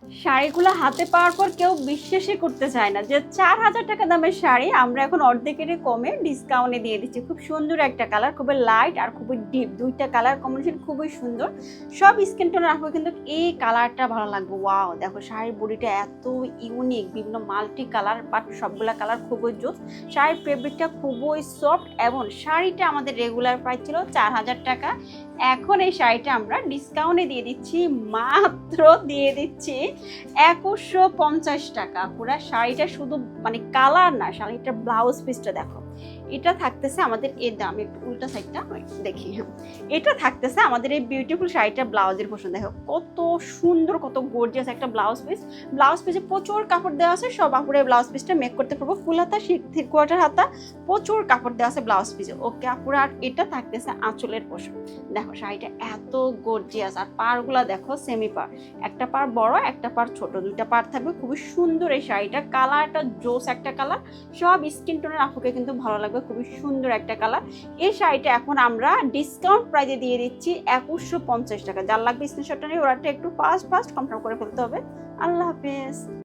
শাড়িগুলো হাতে পাওয়ার পর কেউ বিশ্বাসই করতে চায় না যে ৪,০০০ টাকা দামের শাড়ি আমরা এখন অর্ধেকের কমে ডিসকাউন্টে দিয়ে দিচ্ছি। খুব সুন্দর একটা কালার, খুবই লাইট আর খুবই ডিপ, দুইটা কালার কম্বিনেশন খুবই সুন্দর। সব স্কিন টোনের আপু কিন্তু এই কালারটা ভালো লাগবে। ওয়াও, দেখো শাড়ির বডিটা এত ইউনিক, বিভিন্ন মাল্টি কালার, বাট সবগুলা কালার খুবই জোস। শাড়ির ফেব্রিকটা খুবই সফট এবং শাড়িটা আমাদের রেগুলার প্রাইস ছিল ৪,০০০ টাকা। এখন এই শাড়িটা আমরা ডিসকাউন্টে দিয়ে দিচ্ছি, মাত্র দিয়ে দিচ্ছি ২১৫০ টাকা। পুরা শাড়িটা শুধু মানে কালার না, শাড়িটার ব্লাউজ পিসটা দেখো, এটা থাকতেছে আমাদের এর দাম একটু উল্টা সাইডটা দেখি। হ্যাঁ, এটা থাকতেছে আমাদের এই বিউটিফুল শাড়িটার ব্লাউজের পোর্শন। দেখো কত সুন্দর, কত গর্জিয়াস একটা ব্লাউজ পিস। ব্লাউজ পিসে প্রচুর কাপড় দেওয়া আছে, সব আপুরে ব্লাউজ পিসটা মেক করতে পারবো। ফুল হাতা, 3/4 হাতা, প্রচুর কাপড় দেওয়া আছে ব্লাউজ পিসে। ওকে আপুরা, আর এটা থাকতেছে আঁচলের পোর্শন। দেখো শাড়িটা এত গর্জিয়াস, আর পাড়গুলা দেখো সেমি পাড়, একটা পাড় বড় একটা পাড় ছোট, দুইটা পাড় থাকবে। খুবই সুন্দর এই শাড়িটা, কালারটা জোস একটা কালার, সব স্কিন টোনের আপুকে কিন্তু ভালো লাগবে, খুবই সুন্দর একটা কালার। এই শাড়িটা এখন আমরা ডিসকাউন্ট প্রাইজে দিয়ে দিচ্ছি ২১৫০ টাকা। যার লাগবে স্ক্রিনশটটা নিয়ে ওরাটা একটু ফাস্ট কনফার্ম করে ফেলতে হবে। আল্লাহ হাফেজ।